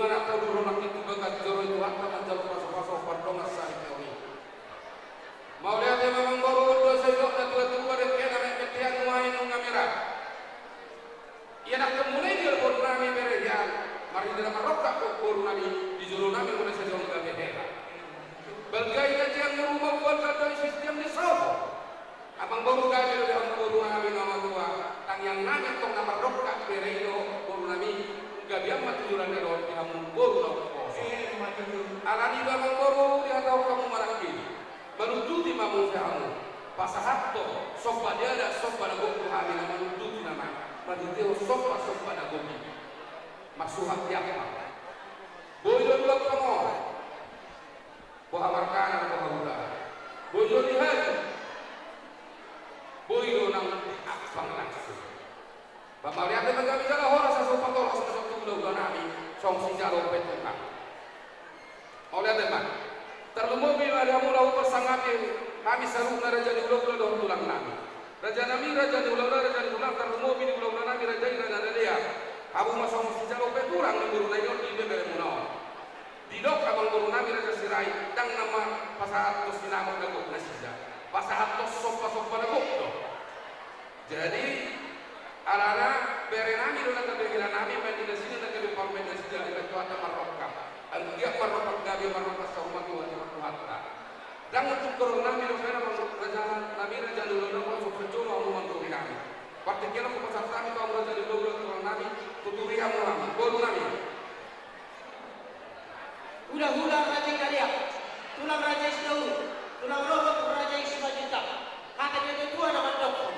Dungan atau dulu nak itu bagat joro itu akan menjalur pasok-pasok pardongan sari teori. Mau lihat yang memang baru dua sejok dan tua-tua dan kena mengketian main mengamira. Ia nak kemulai dia baru nami beredian. Mari dalam merokak baru nami di juru nami mulai sejauh nggak behera. Belgai aja yang merubah buat dari sistem di sawah. Abang baru kali udah baru nami nama tua. Tang yang nami tong nama rokak beredo baru nami. Gak biar mati juran dari kamu baru nami. Alani abang baru dia tahu kamu marah gini. Baru tuti mamu kamu. Pasahatto sopa dia ada sopa ada goku hamil baru tuti nama. Maditeo sopa ada goku. Masuhat tiapa. Boyo dulu kamu. Boha markana boha hula. Boyo lihat. Boyo nang diakfang langsung. Bapak lihat dia menggami jalan horas asal patol asal satu bulan nami. Song si jalo petukan. Oleh teman. Terlumui ada mula persanggapi. Kami seru na raja di ulang ulang tulang nami. Raja nami raja di ulang terlumui di ulang nami raja ira dan dia. Abu masong si jalo peturang di buru nayon di bebere munau. Didok abang buru nami raja sirai dang nama pasahat tos dinamo dagok nasija. Pasahat tos sopa dagok do. Jadi alana bere nami do nang bebere nami medina sini nang bebere parmen nasija ila tuata marokka. Anggia marokka gabi marokka sauma ki wa hatta. Dang untuk korong nami do fena raja nami raja do nang so penjono amu mantu nami. Waktu kira ko pasal kami kau raja do korong nami tuturi amu nami. Bolu nami. Hula-hula raja kalian, tulang raja Isdaun, tulang rohok raja Ismajuta, kakaknya itu tua nama dokter,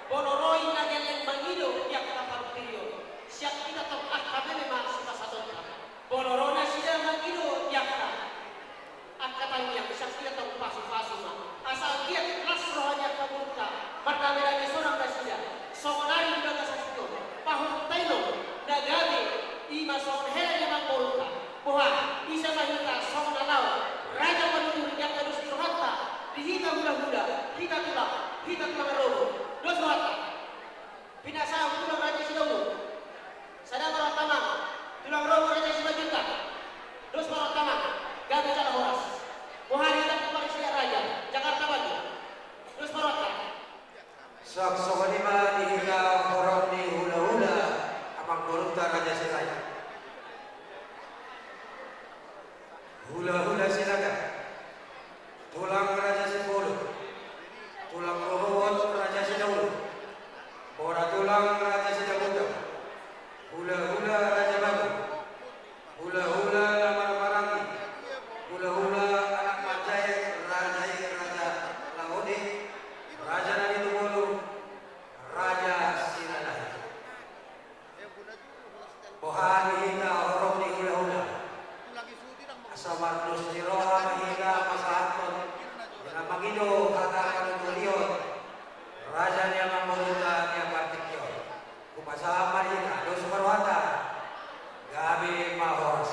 bonoroi lagi yang mangido yang kapal video, siap kita tempat kami memang suka satu jam, bonorona sudah mangido yang kata yang siap kita tempat pasu asal dia kelas rohnya kaburta, pertama lagi seorang kasih, songonari udah kasih pahun taino, nagabe, ima songon hela yang mangkoluka. Boha, isa mahita song nalau, raja menuju yang harus dirohata, dihita hula-hula, hita tulang robo, dos rohata. Pinasa tulang raja Sidaun, sadar orang tamang, tulang robo raja Sidajuta, dos orang tamang, gagal jalan horas. Boha hita kembali siya raja, Jakarta Batu, dos rohata. Sok sokonima dihita horong di hula-hula, amang burunta raja Sidajuta. Hula-hula silakan. Tulang raja Sipolo, tulang rohot raja Sidaun, bora tulang raja Sidabuta, hula-hula raja Batu, hula-hula lamar marangi, hula-hula anak majai raja Laode, raja Nadi Tumulu, raja Sinalahi. Bohani hita horong di hula-hula. Asamar dos niroha mahina masahaton na magido kata kanulion raja niya mamuruta niya partikyo kupasama mahina dos marwata gabi mahoras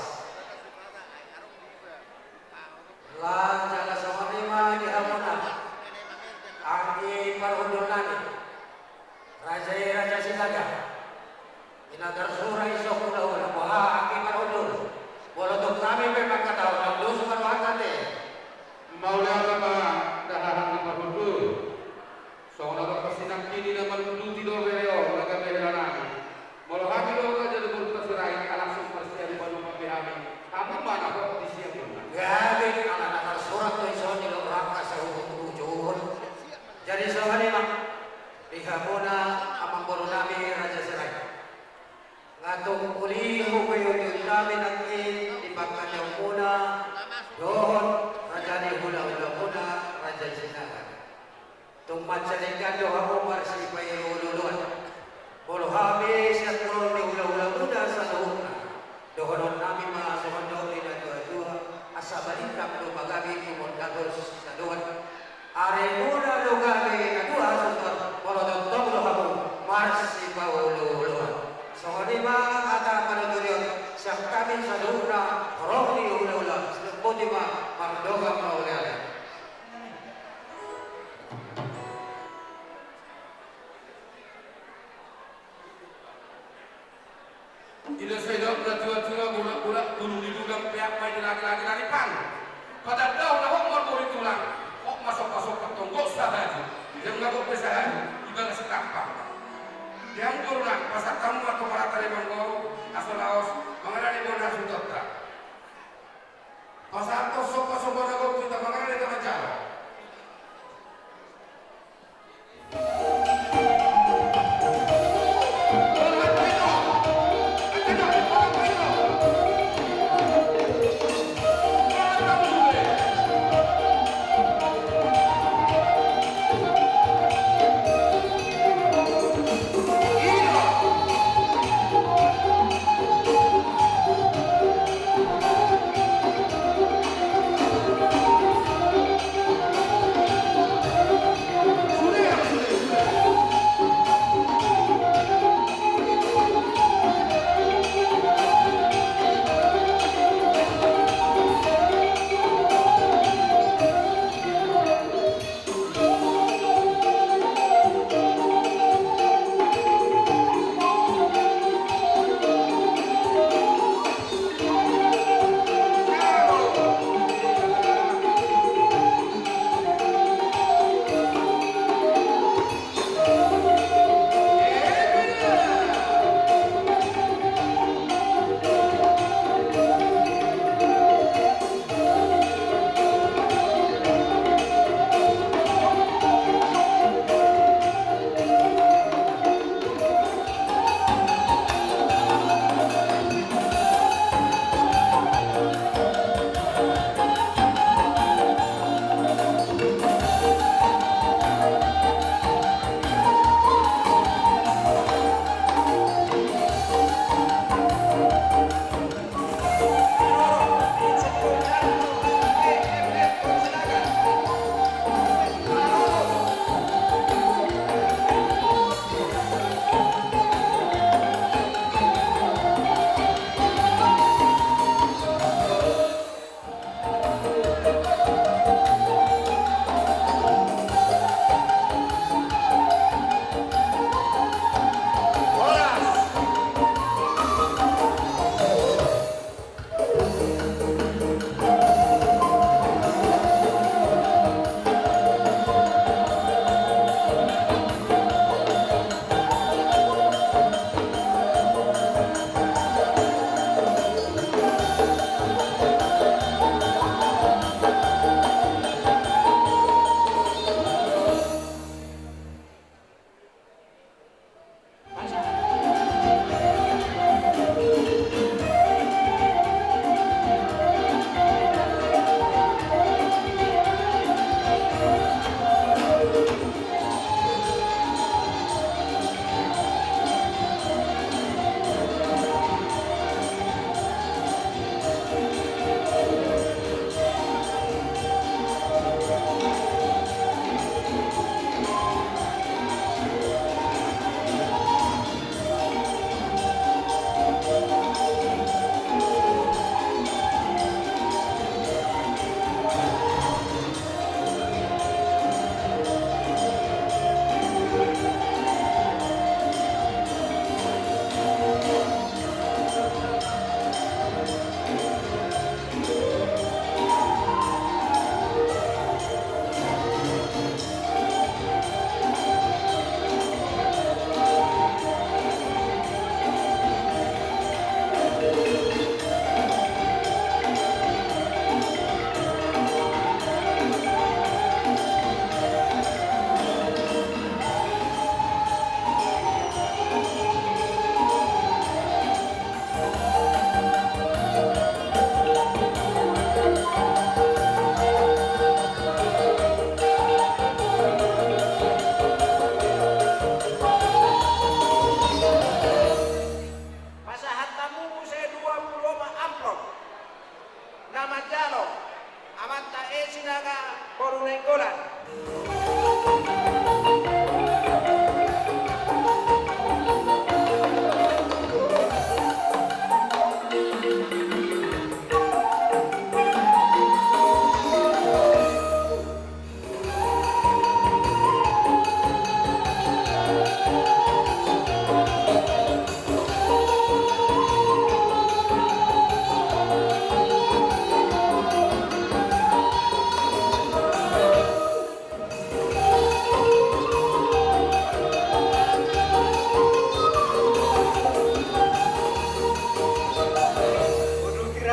lan jala samarima di hamuna anggi parhundunani raja Silaga inagar sura isok ula-ula boha anggi parhundun walaupun kami memang kata orang dosa berwakat deh. Maulah apa dahahan nama hudu. Soalnya kesinang kini nama hudu tidur bereo laga berelana. Malah kami doa jadi bertersirai langsung persiapan rumah kami. Kamu mana kok di siang mana? Gabi anak-anak surat tuh iso di orang kasih tujuan. Jadi soalnya mak dihamuna amang baru nabi raja serai. Ngatung ulihu kuyuyun kami nanti dipakai yang muna dohon raja di hula-hula muna raja Sinaga tumpat selikan doha umar si payi ululuan bolo habis yang turun di hula-hula muda saluhna dohonon nami maasuhan dohi dan dua-dua asa balikam do magabi kumon dados saduan are muda do gabi kadua susut bolo dontong dohamu marsi paululuan sohonima ada panudurion siang kami saluhna rohni ula-ula sebutima mardoga maulana. Ila saya dah tua-tua bulat-bulat Gunung diduga pihak main lagi-lagi dari pan. Pada daun hok mau tulang, hok masuk petonggok sahaja. Yang ngabuk besahaja, ibadah setampang. Yang turunan pasar tamu atau para Talibango, asal Laos, mengenai bona sudota. Pasar tosok nagok kita mengenai dengan jalan.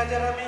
Raja Rami.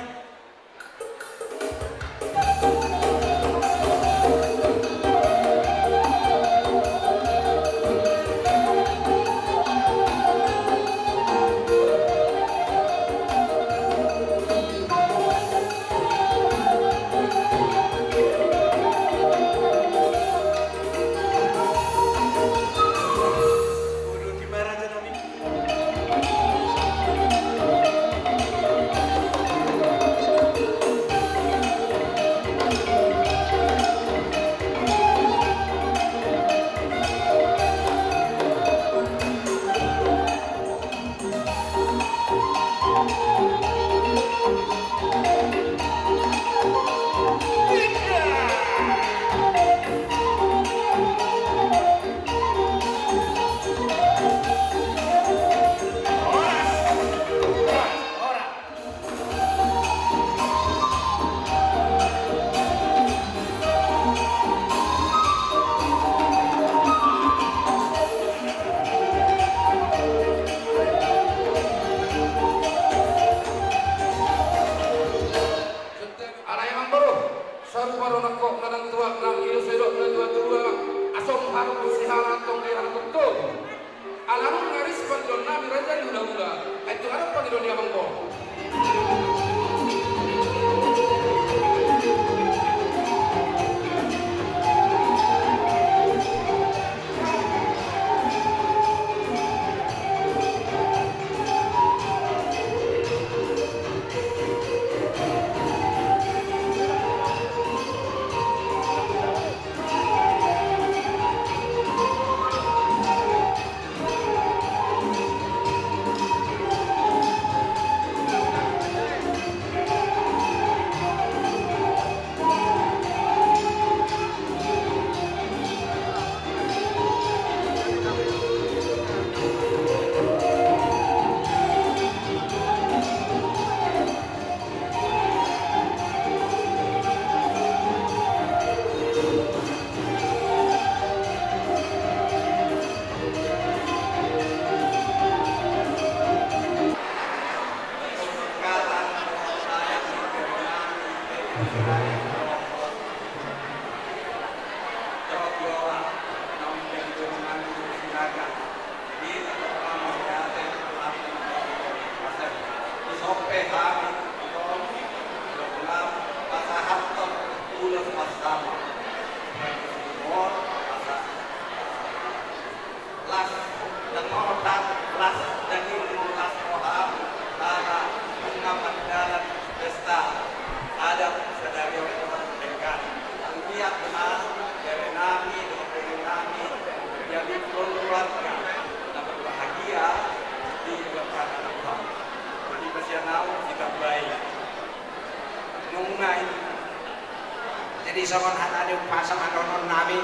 Jadi sangon hatane pasang anonon nami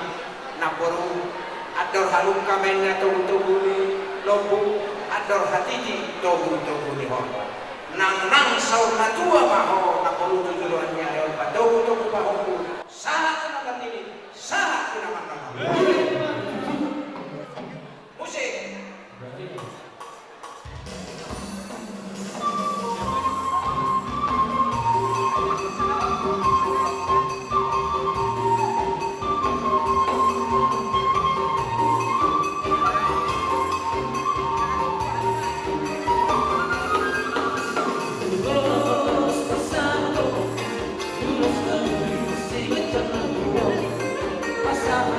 naporu ador halung kamennya tuguni lobu ador hatiji tuguni hon nang saur natua maho naporu tujuannya ayo patuh pahoku saat nakan ini saat nakan musik Pasang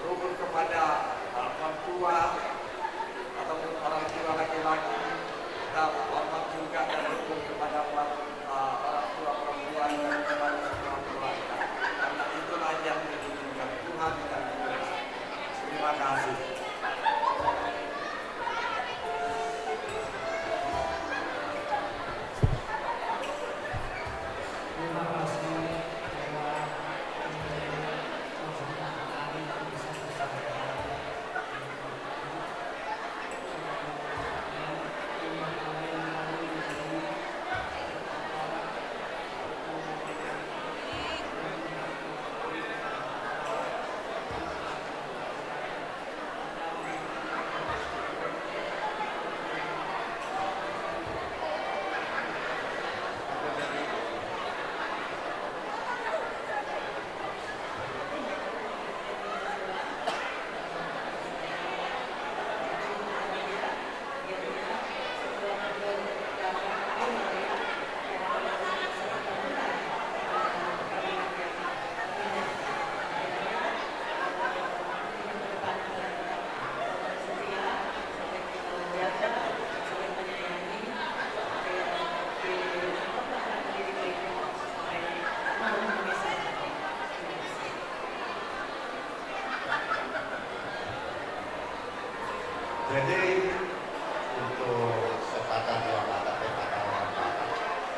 rukun kepada Jadi untuk sepatah dua kata pepatah orang Batak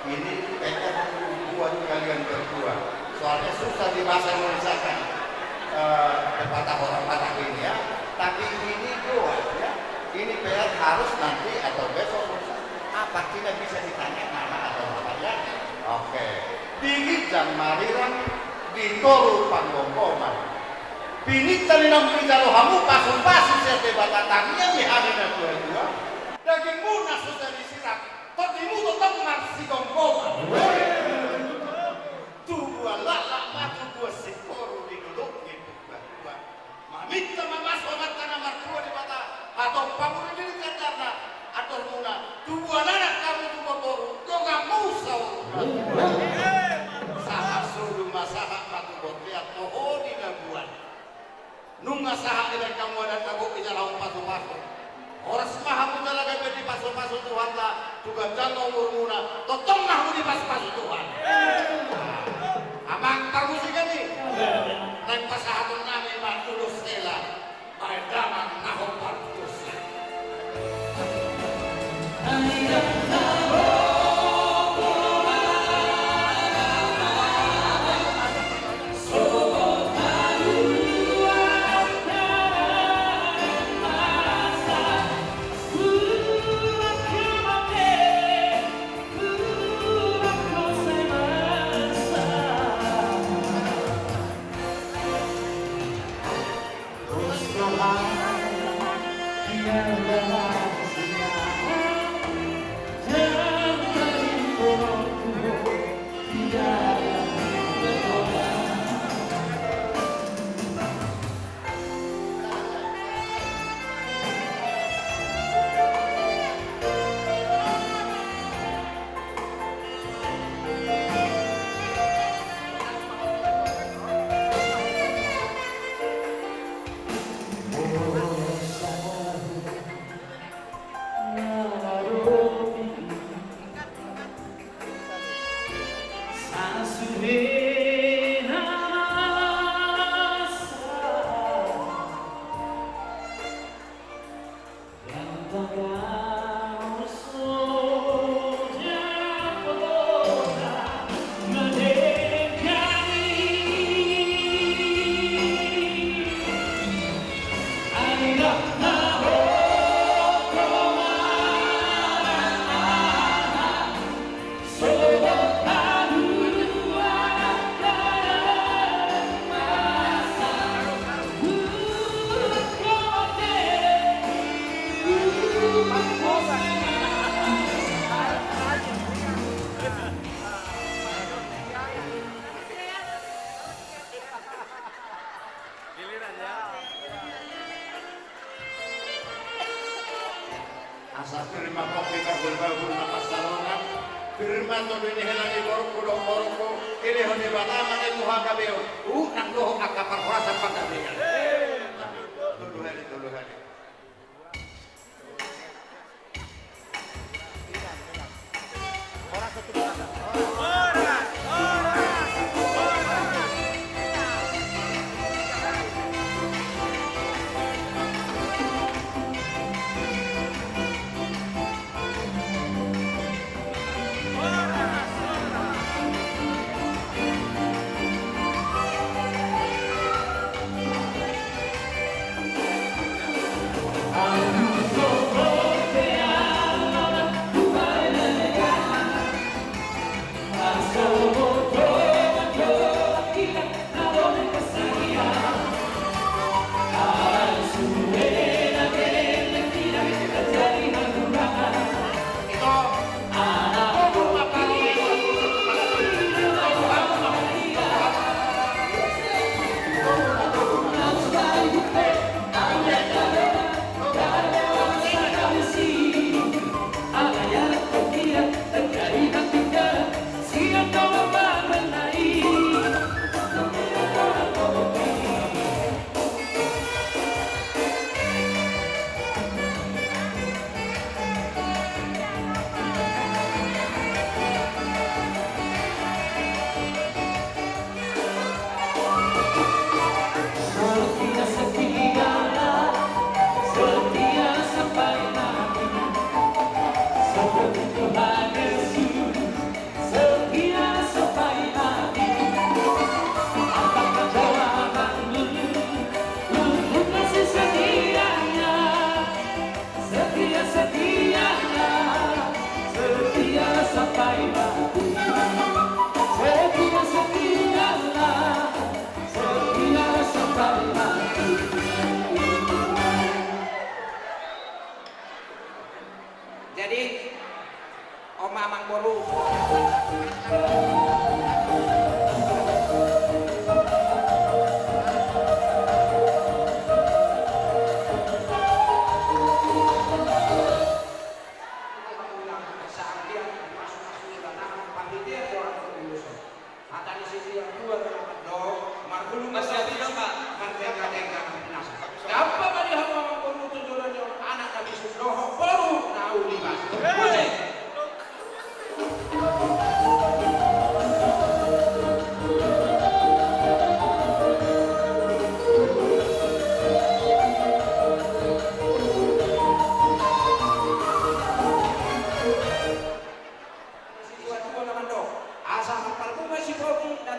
ini PR buat kalian berdua. Soalnya susah di bahasa Indonesia kan pepatah orang Batak ini ya. Tapi ini doang ya. Ini PR harus nanti atau besok apa tidak bisa ditanya nama atau apa ya. Oke. Dingin dan mariran di toru panggongkoman. Pinit talinang pinjalo hamu pasung-pasung siya batatangnya di hari na dua-dua. Daging muna sudah disiram. Totimu tetap marsi gongkoman. Tubuh lala matu gua sikoru di duduk di berdua. Mamita mamas omat tanah martua di mata. Atau pamuri diri karena atau muna. Tubuh anak kamu tubuh boru. Donga musau. Sahak suruh masalah matu botiat. Oh di labuan. Nunga saha ila kamu ada kamu ijalau pasu-pasu. Orang semua kita lagi di pasu-pasu Tuhan lah. Juga jangan murmuna. Totonglah di pasu-pasu Tuhan. Amang kamu sih kan nih. Dan pasahatun nami matulus tela. Aidaman nahom partus. Asa firma kopi kabul babul napas salongan firman to ini helani boroko do boroko ini hone batama ne muha kabeo nang doh akapar rasa pagabea dulu hari ora satu kata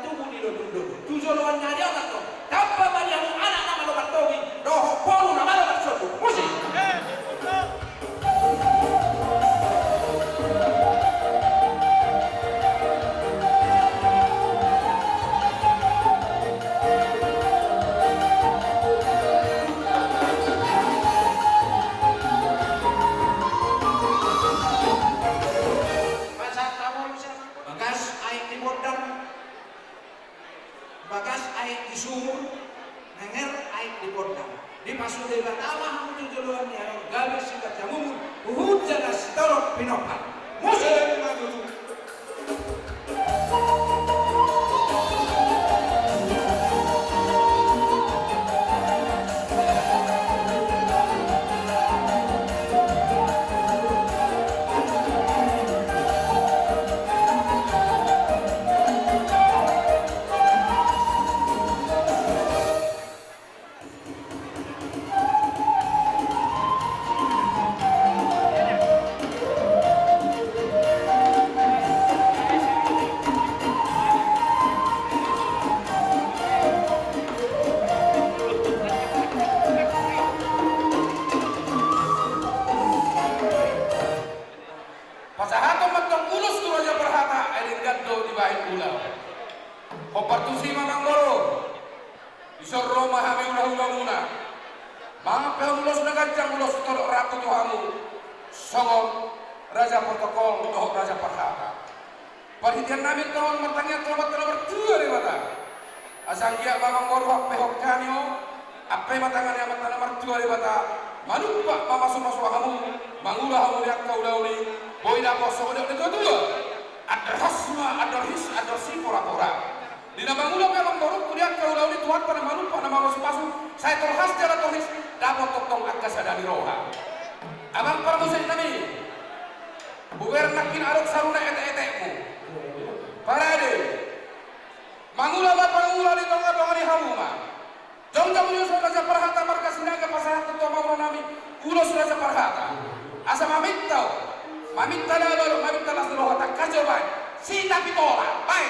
tubuh di dulu. Tujuan nyari orang tuh. Tanpa banyak anak nama lo bertobi, roh polu nama lo bersobu. Musik. Bagas air di sumur, nenger air di bordang. Di masuk di batawah untuk juluan yang galis singkat jamu, uhud jaga sitorok pinokan. Musik madu. Pasahato matang ulus tu Raja Perhata airing gado di bahin ulau. Kompartusi Mamanggoro disorro mahami ulah-ulah muna. Mga pehulos na gajang ulos tolok ratu tuhamu. Songol Raja Protokol doh Raja Perhata. Perhatian namin kawan mertanya telamat dua di mata. Asang dia Mamanggoro hak pehok kanyo. Apa matangannya mata nomor dua di mata. Manupa mamasuk-masuk kamu. Mangulah kamu lihat kau dauli. Boy na poso udah dua. Ada hasma, ada his, ada si pura-pura. Di nama mula memang baru kuliah kau lauli Tuhan pada manupa nama masuk-masuk. Saya terhas jalan tohis dapat tong angkasa dari roha. Abang para musim nami. Buber nakin arok saruna ete-etekmu. Parade. Mangula bapak mangula di tongga-tongga di hamuma. Jom-jom nyusul Raja Perhata markas sinaga pasahan ketua mamro nami. Ulos Raja Perhata. Asa mamit tau. Mamit tala baru, mamit tala seluruh tak kajo baik. Si tapi tolak, baik.